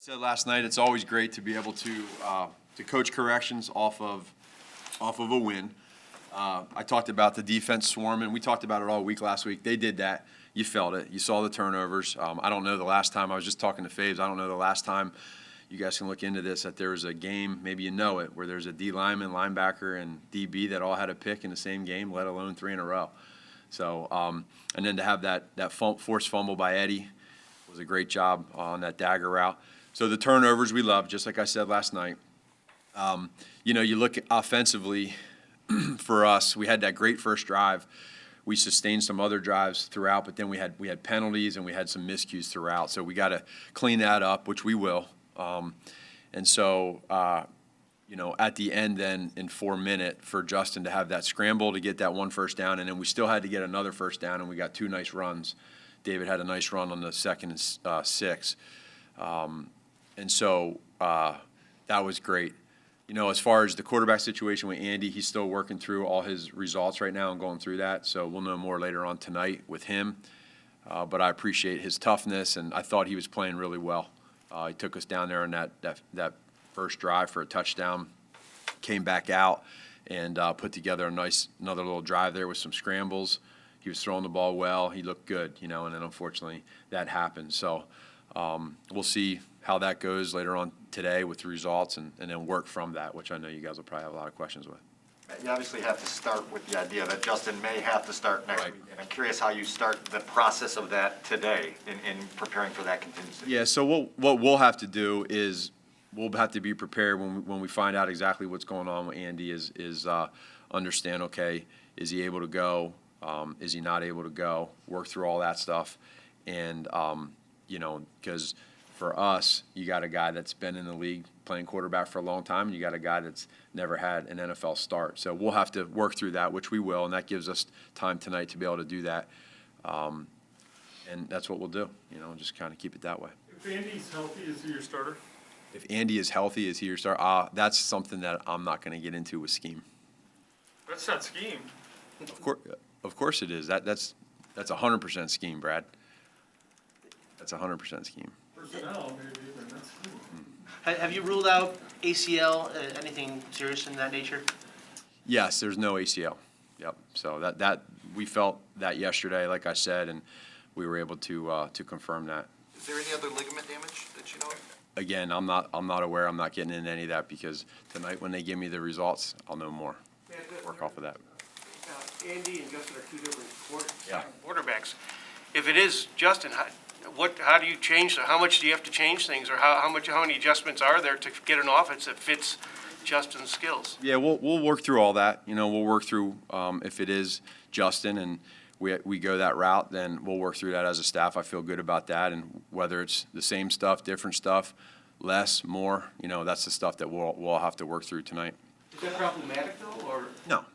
said last night, it's always great to be able to coach corrections off of a win. I talked about the defense swarming. We talked about it all week last week. They did that. You felt it. You saw the turnovers. I don't know the last time. I was just talking to Faves. I don't know the last time. You guys can look into this, that there was a game, maybe you know it, where there's a D lineman, linebacker, and DB that all had a pick in the same game, let alone 3 in a row. So, and then to have that forced fumble by Eddie was a great job on that dagger route. So the turnovers we love, just like I said last night. You look offensively for us, we had that great first drive. We sustained some other drives throughout, but then we had penalties and we had some miscues throughout. So we got to clean that up, which we will. At the end then in 4 minutes for Justin to have that scramble to get that one first down, and then we still had to get another first down, and we got 2 nice runs. David had a nice run on the 2nd and 6. That was great. As far as the quarterback situation with Andy, he's still working through all his results right now and going through that. So we'll know more later on tonight with him. But I appreciate his toughness, and I thought he was playing really well. He took us down there on that first drive for a touchdown, came back out, and put together another little drive there with some scrambles. He was throwing the ball well. He looked good, and then unfortunately that happened. So we'll see how that goes later on today with the results and then work from that, which I know you guys will probably have a lot of questions with. You obviously have to start with the idea that Justin may have to start next Right. week. And I'm curious how you start the process of that today in preparing for that contingency. Yeah, so what we'll have to do is we'll have to be prepared when we find out exactly what's going on with Andy is understand, okay, is he able to go? Is he not able to go? Work through all that stuff. And, because for us, you got a guy that's been in the league playing quarterback for a long time, and you got a guy that's never had an NFL start. So we'll have to work through that, which we will, and that gives us time tonight to be able to do that. And that's what we'll do, just kind of keep it that way. If Andy's healthy, is he your starter? If Andy is healthy, is he your starter? That's something that I'm not going to get into with scheme. That's not scheme. Of course it is. That's 100% scheme, Brad. That's 100% scheme. Personnel, maybe, but that's scheme. Have you ruled out ACL, anything serious in that nature? Yes, there's no ACL. Yep. So that we felt that yesterday, like I said, and we were able to confirm that. Is there any other ligament damage that you know of? Again, I'm not aware. I'm not getting into any of that because tonight when they give me the results, I'll know more. Work off of that. Andy and Justin are 2 different Yeah. quarterbacks. If it is Justin, how do you change? How much do you have to change things, or how many adjustments are there to get an offense that fits Justin's skills? Yeah, we'll work through all that. We'll work through if it is Justin and we go that route, then we'll work through that as a staff. I feel good about that, and whether it's the same stuff, different stuff, less, more, that's the stuff that we'll have to work through tonight. Is that problematic though, or? No,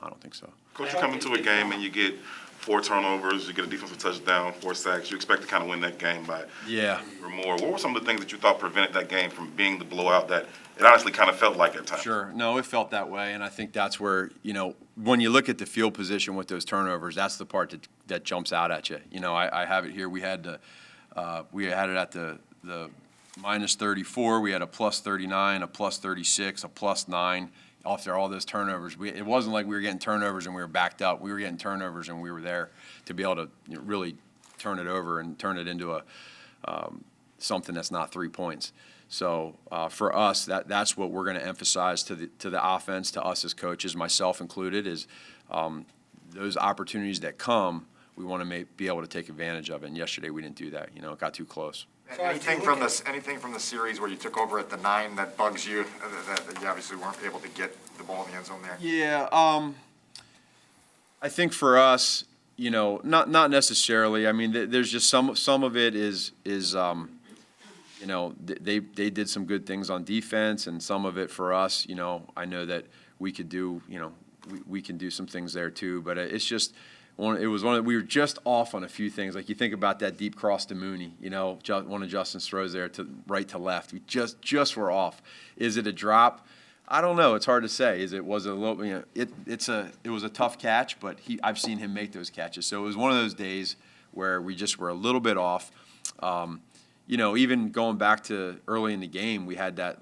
I don't think so. Coach, you come into a game and you get 4 turnovers, you get a defensive touchdown, 4 sacks. You expect to kind of win that game by or more. What were some of the things that you thought prevented that game from being the blowout that it honestly kind of felt like at times? Sure. No, it felt that way, and I think that's where, when you look at the field position with those turnovers, that's the part that jumps out at you. I have it here. We had it at the minus 34. We had a plus 39, a plus 36, a plus 9. After all those turnovers, it wasn't like we were getting turnovers and we were backed up. We were getting turnovers and we were there to be able to really turn it over and turn it into something that's not 3 points. So for us, that's what we're going to emphasize to the offense, to us as coaches, myself included, is those opportunities that come, we want to be able to take advantage of it. And yesterday we didn't do that. It got too close. Anything from the series where you took over at the 9 that bugs you, that you obviously weren't able to get the ball in the end zone there? Yeah, I think for us, not necessarily. I mean, there's just some of it is they did some good things on defense, and some of it for us, I know that we could do, we can do some things there too. But it's just. We were just off on a few things. Like you think about that deep cross to Mooney, one of Justin's throws there to right to left. We just were off. Is it a drop? I don't know. It's hard to say. It was a little, it was a tough catch, but I've seen him make those catches. So it was one of those days where we just were a little bit off. even going back to early in the game, we had that,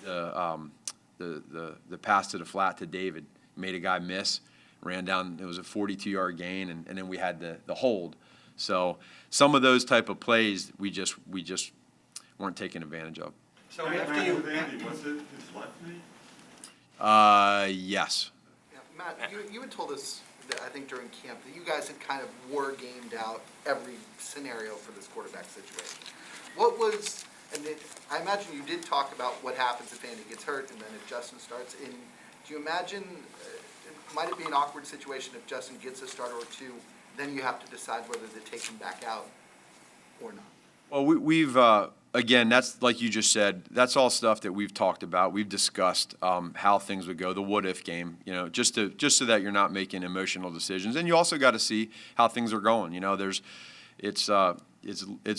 the pass to the flat to David, made a guy miss, ran down, it was a 42-yard gain, and then we had the hold. So some of those type of plays, we just weren't taking advantage of. So What after happened you, with Andy? Was it his left knee? Yes. Yeah, Matt, you had told us, that I think during camp, that you guys had kind of war-gamed out every scenario for this quarterback situation. What was, I imagine you did talk about what happens if Andy gets hurt and then if Justin starts. Do you imagine, might it be an awkward situation if Justin gets a starter or two, then you have to decide whether to take him back out or not? Well, we've again, that's like you just said, that's all stuff that we've talked about. We've discussed how things would go, the what-if game, just so that you're not making emotional decisions. And you also got to see how things are going. It's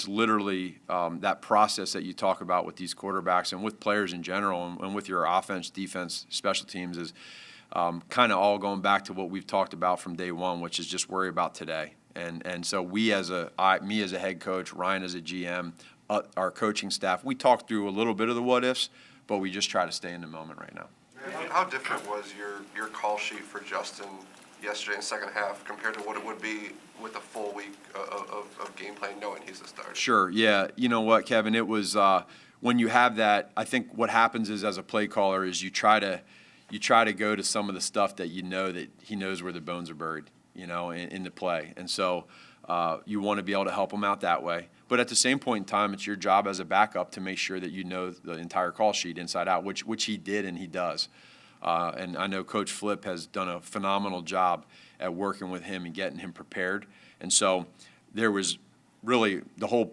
literally that process that you talk about with these quarterbacks and with players in general and with your offense, defense, special teams is kind of all going back to what we've talked about from day one, which is just worry about today. And so me as a head coach, Ryan as a GM, our coaching staff, we talked through a little bit of the what ifs, but we just try to stay in the moment right now. How different was your call sheet for Justin yesterday in the second half compared to what it would be with a full week of game plan, knowing he's a starter? Sure, yeah. You know what, Kevin? It was when you have that. I think what happens is, as a play caller, is you try to go to some of the stuff that that he knows where the bones are buried, in the play, and so you want to be able to help him out that way. But at the same point in time, it's your job as a backup to make sure that you know the entire call sheet inside out, which he did and he does. And I know Coach Flip has done a phenomenal job at working with him and getting him prepared. And so there was really the whole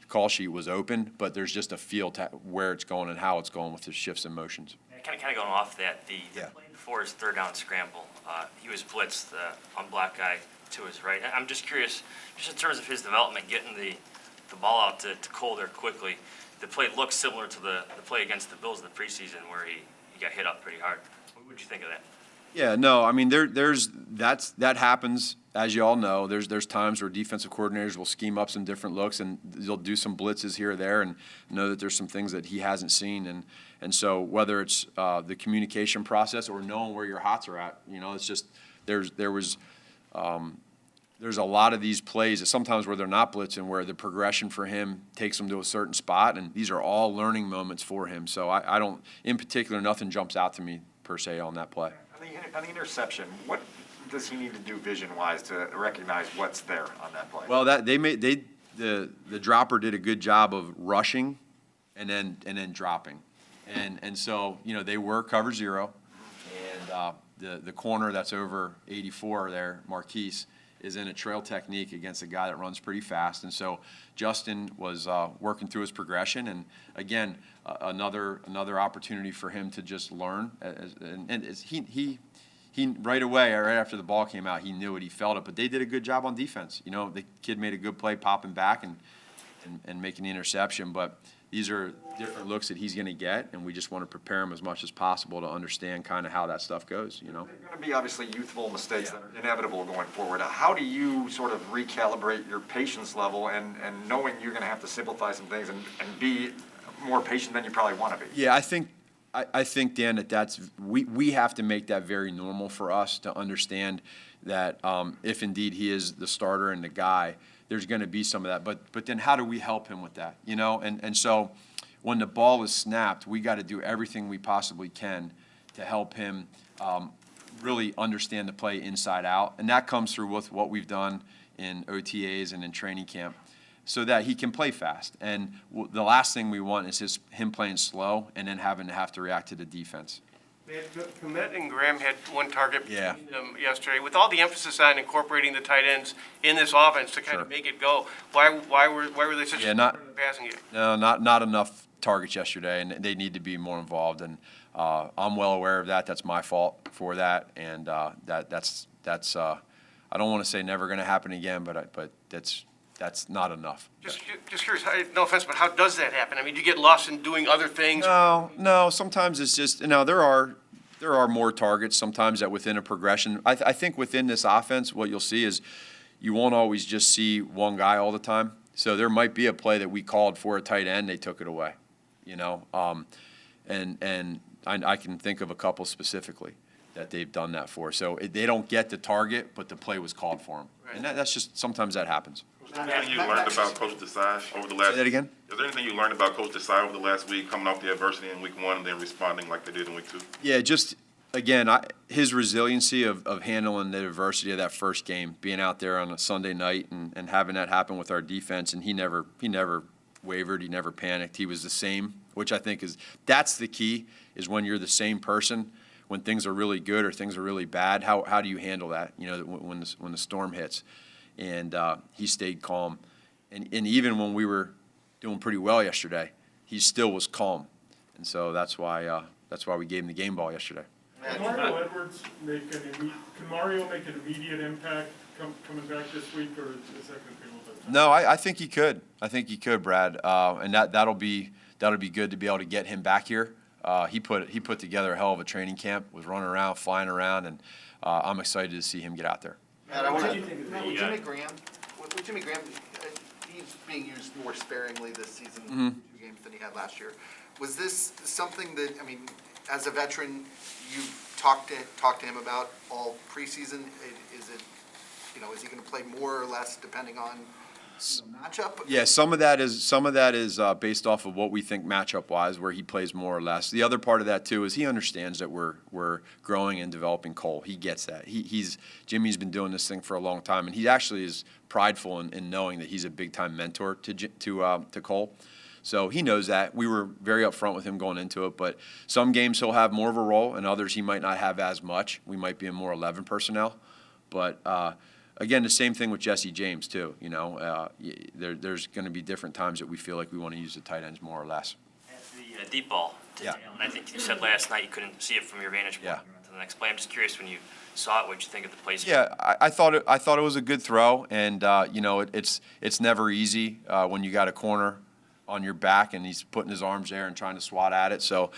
call sheet was open, but there's just a feel to where it's going and how it's going with the shifts and motions. Kind of going off that, the Yeah. play before his third down scramble, he was blitzed on black guy to his right. I'm just curious, just in terms of his development, getting the ball out to Cole there quickly. The play looks similar to the play against the Bills in the preseason where he got hit up pretty hard. What would you think of that? Yeah, no, I mean that happens, as you all know. There's times where defensive coordinators will scheme up some different looks and they'll do some blitzes here or there and know that there's some things that he hasn't seen and so whether it's the communication process or knowing where your hots are at, it's just there's a lot of these plays that sometimes where they're not blitzing, where the progression for him takes him to a certain spot, and these are all learning moments for him. So I don't, in particular, nothing jumps out to me per se on that play. On the interception, what does he need to do vision-wise to recognize what's there on that play? Well, the dropper did a good job of rushing and then dropping, and so they were cover zero, and the corner that's over 84 there, Marquise, is in a trail technique against a guy that runs pretty fast. And so Justin was working through his progression. And again, another opportunity for him to just learn. He right away, right after the ball came out, he knew it, he felt it. But they did a good job on defense. The kid made a good play popping back and making the interception. But these are different looks that he's going to get, and we just want to prepare him as much as possible to understand kind of how that stuff goes, There are going to be obviously youthful mistakes that are inevitable going forward. How do you sort of recalibrate your patience level and knowing you're going to have to simplify some things and be more patient than you probably want to be? Yeah, I think, Dan, we have to make that very normal for us to understand that if indeed he is the starter and the guy, there's going to be some of that. But then how do we help him with that? And so when the ball is snapped, we got to do everything we possibly can to help him really understand the play inside out. And that comes through with what we've done in OTAs and in training camp so that he can play fast. And the last thing we want is him playing slow and then having to have to react to the defense. Komet and Graham had one target Yeah. between them yesterday. With all the emphasis on incorporating the tight ends in this offense to kind of Sure. make it go, why were they such Yeah, a not- in the passing game? No, not enough targets yesterday, and they need to be more involved. And I'm well aware of that. That's my fault for that, and that's I don't want to say never going to happen again, but that's not enough. Just curious, no offense, but how does that happen? I mean, do you get lost in doing other things? No. Sometimes it's just there are more targets sometimes that within a progression. I think within this offense, what you'll see is you won't always just see one guy all the time. So there might be a play that we called for a tight end, they took it away, you know? And I can think of a couple specifically that they've done that for. So they don't get the target, but the play was called for them. And that's just, sometimes that happens. Was there anything you learned about Coach Desai over the last? Say that again? Is there anything you learned about Coach Desai over the last week, coming off the adversity in week 1 and then responding like they did in week 2? Yeah, just, again, his resiliency of handling the adversity of that first game, being out there on a Sunday night and having that happen with our defense, and he never wavered, he never panicked, he was the same, which I think that's the key, is when you're the same person, when things are really good or things are really bad, how do you handle that, you know, when the storm hits? And he stayed calm. And even when we were doing pretty well yesterday, he still was calm. And so that's why we gave him the game ball yesterday. Can Mario Edwards can Mario make an immediate impact coming back this week, or is that going to be a little bit? No, I think he could. I think he could, Brad. And that'll be good to be able to get him back here. He put together a hell of a training camp, was running around, flying around, and I'm excited to see him get out there. Matt, I want to, with Jimmy Graham, he's being used more sparingly this season, 2 games than he had last year. Was this something that, I mean, as a veteran, you've talked to him about all preseason? Is it, you know, is he going to play more or less depending on matchup? Yeah, some of that is based off of what we think matchup-wise, where he plays more or less. The other part of that too is he understands that we're growing and developing Cole. He gets that. Jimmy's been doing this thing for a long time, and he actually is prideful in knowing that he's a big-time mentor to Cole. So he knows that. We were very upfront with him going into it, but some games he'll have more of a role, and others he might not have as much. We might be in more 11 personnel, but again, the same thing with Jesse James too. You know, there's going to be different times that we feel like we want to use the tight ends more or less. The deep ball to Yeah. Jalen. I think you said last night you couldn't see it from your vantage point. Yeah. You went to the next play. I'm just curious, when you saw it, what'd you think of the placement? Yeah, I thought it was a good throw, and you know, it's never easy when you got a corner on your back and he's putting his arms there and trying to swat at it. So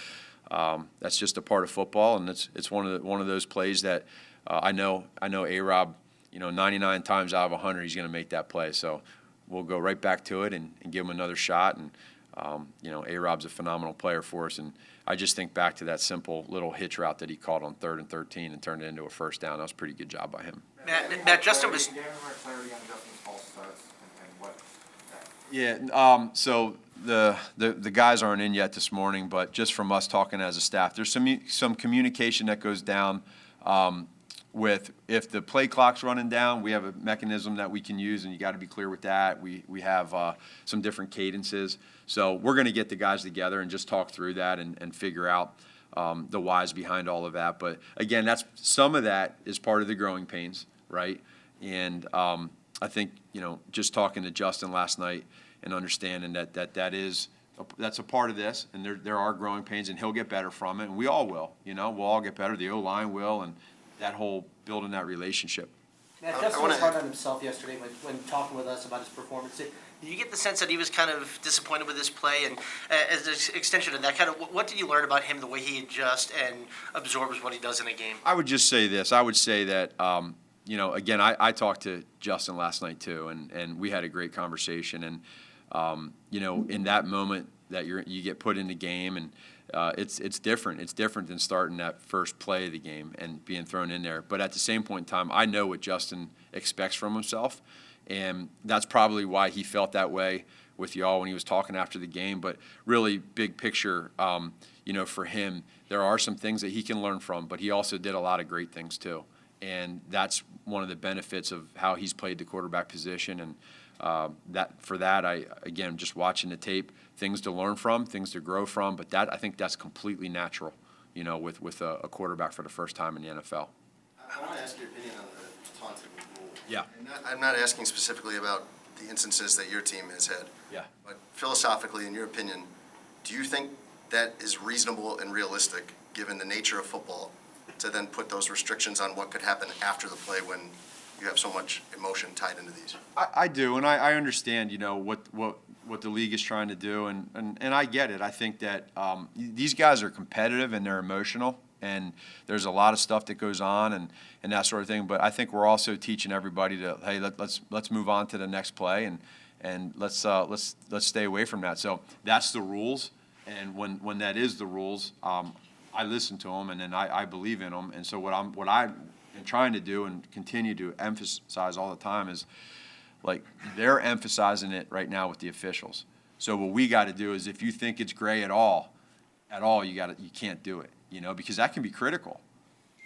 that's just a part of football, and it's one of those plays that I know A-Rob, you know, 99 times out of 100 he's going to make that play. So we'll go right back to it and give him another shot. And you know, A-Rob's a phenomenal player for us, and I just think back to that simple little hitch route that he caught on 3rd and 13 and turned it into a first down. That was a pretty good job by him. Matt, Justin was. Can you give more clarity on Justin's false starts and what? Yeah, so the guys aren't in yet this morning, but just from us talking as a staff, there's some communication that goes down with if the play clock's running down, we have a mechanism that we can use, and you got to be clear with that. We have some different cadences. So we're going to get the guys together and just talk through that and figure out the whys behind all of that. But again, some of that is part of the growing pains, right? And I think, you know, just talking to Justin last night and understanding that's a part of this, and there are growing pains, and he'll get better from it, and we all will. You know, we'll all get better. The O-line will, and that whole building that relationship. Matt, Justin was hard on himself yesterday when talking with us about his performance. Did you get the sense that he was kind of disappointed with his play? And as an extension of that, kind of what did you learn about him, the way he adjusts and absorbs what he does in a game? I would just say this. I would say that, you know, again, I talked to Justin last night too, and we had a great conversation. And, you know, in that moment that you get put in the game, and it's different. It's different than starting that first play of the game and being thrown in there. But at the same point in time, I know what Justin expects from himself, and that's probably why he felt that way with y'all when he was talking after the game. But really, big picture, you know, for him, there are some things that he can learn from, but he also did a lot of great things too. And that's one of the benefits of how he's played the quarterback position. And again, just watching the tape, things to learn from, things to grow from. But I think that's completely natural, you know, with a quarterback for the first time in the NFL. I want to ask your opinion on the taunting rule. Yeah. I'm not asking specifically about the instances that your team has had. Yeah. But philosophically, in your opinion, do you think that is reasonable and realistic, given the nature of football, to then put those restrictions on what could happen after the play when you have so much emotion tied into these? I do, and I understand, you know, what the league is trying to do, and I get it. I think that these guys are competitive and they're emotional, and there's a lot of stuff that goes on and that sort of thing. But I think we're also teaching everybody to, hey, let's move on to the next play and let's stay away from that. So that's the rules, and when that is the rules, I listen to them, and then I believe in them. And so what I'm trying to do and continue to emphasize all the time is, like, they're emphasizing it right now with the officials. So what we got to do is, if you think it's gray at all, you can't do it, because that can be critical.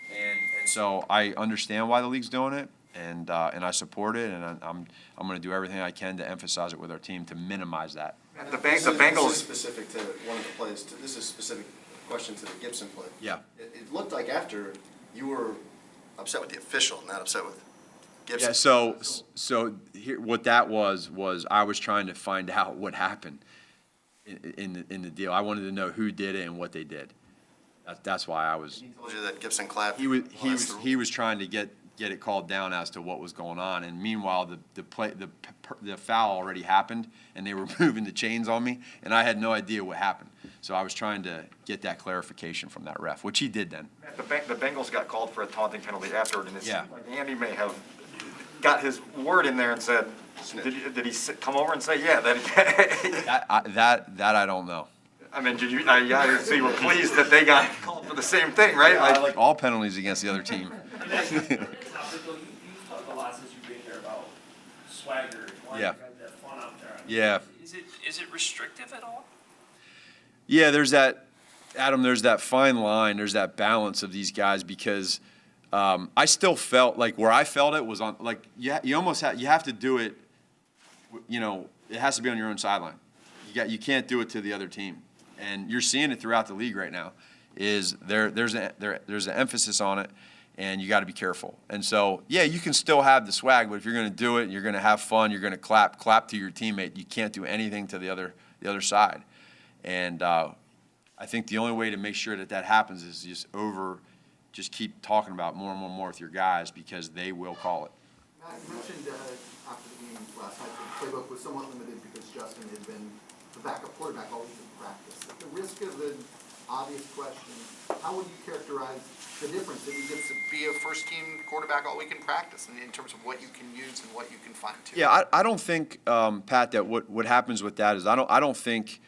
And so I understand why the league's doing it, and I support it, and I'm going to do everything I can to emphasize it with our team to minimize that. The This Bengals. is specific to one of the plays. This is a specific question to the Gibson play. Yeah. It looked like after you were upset with the official, not upset with Gibson. Yeah, so here, what that was I was trying to find out what happened in the deal. I wanted to know who did it and what they did. That's why I was. He told you that Gibson clapped. He was trying to get it called down as to what was going on, and meanwhile the foul already happened, and they were moving the chains on me, and I had no idea what happened. So I was trying to get that clarification from that ref, which he did then. The Bengals got called for a taunting penalty afterward, and it Yeah. seemed like Andy may have got his word in there and said, did he come over and say, yeah, That I don't know. I mean, so you were pleased that they got called for the same thing, right? I like all penalties against the other team. You've talked a lot since you've been here about swagger. Yeah. That fun out there. Yeah. Is it restrictive at all? Yeah, there's that, Adam, there's that fine line, there's that balance of these guys, because I still felt like where I felt it was on, like, you almost you have to do it, it has to be on your own sideline. You can't do it to the other team. And you're seeing it throughout the league right now, is there's an emphasis on it, and you got to be careful. And so, yeah, you can still have the swag, but if you're going to do it, and you're going to have fun, you're going to clap to your teammate, you can't do anything to the other side. And I think the only way to make sure that happens is just keep talking about more and more with your guys, because they will call it. Matt, you mentioned after the game last night, the playbook was somewhat limited because Justin had been the backup quarterback all week in practice. At the risk of an obvious question, how would you characterize the difference that he gets to be a first-team quarterback all week in practice, in terms of what you can use and what you can fine-tune? Yeah, I don't think, Pat, that what happens with that is I don't think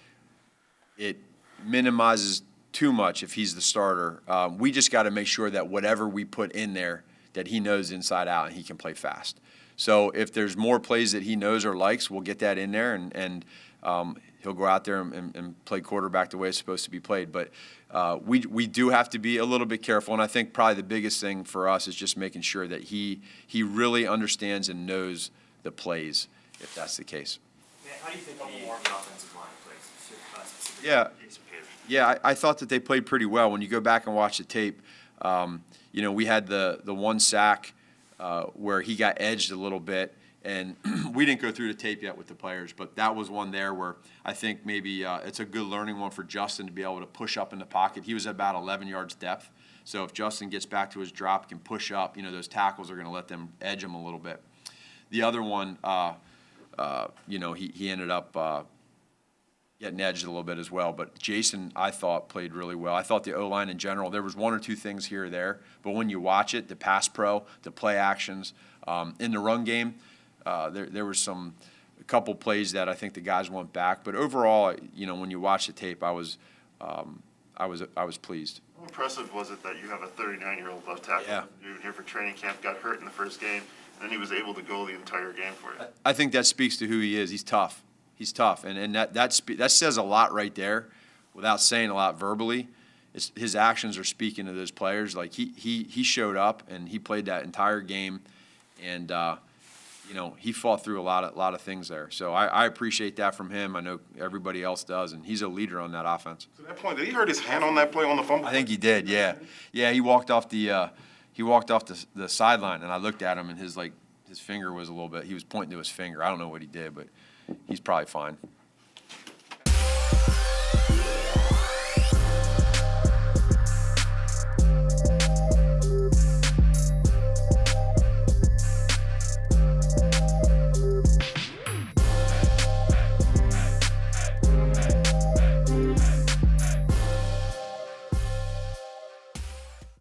it minimizes too much if he's the starter. We just got to make sure that whatever we put in there, that he knows inside out and he can play fast. So if there's more plays that he knows or likes, we'll get that in there, and he'll go out there and play quarterback the way it's supposed to be played. But we do have to be a little bit careful, and I think probably the biggest thing for us is just making sure that he really understands and knows the plays, if that's the case. How do you think the offensive line plays specifically? Yeah. Yeah, I thought that they played pretty well. When you go back and watch the tape, we had the one sack where he got edged a little bit, and we didn't go through the tape yet with the players, but that was one there where I think maybe it's a good learning one for Justin to be able to push up in the pocket. He was at about 11 yards depth, so if Justin gets back to his drop, can push up, those tackles are going to let them edge him a little bit. The other one, he ended up getting edged a little bit as well. But Jason, I thought, played really well. I thought the O-line in general, there was one or two things here or there, but when you watch it, the pass pro, the play actions, in the run game, there was a couple plays that I think the guys went back. But overall, when you watch the tape, I was pleased. How impressive was it that you have a 39-year-old left tackle? Yeah. You were here for training camp, got hurt in the first game, and then he was able to go the entire game for you. I think that speaks to who he is. He's tough. He's tough, and that says a lot right there, without saying a lot verbally. His actions are speaking to those players. Like he showed up and he played that entire game, and he fought through a lot of things there. So I appreciate that from him. I know everybody else does, and he's a leader on that offense. To that point, did he hurt his hand on that play on the fumble? I think he did. Yeah. He walked off the sideline, and I looked at him, and his finger was a little bit. He was pointing to his finger. I don't know what he did, but he's probably fine.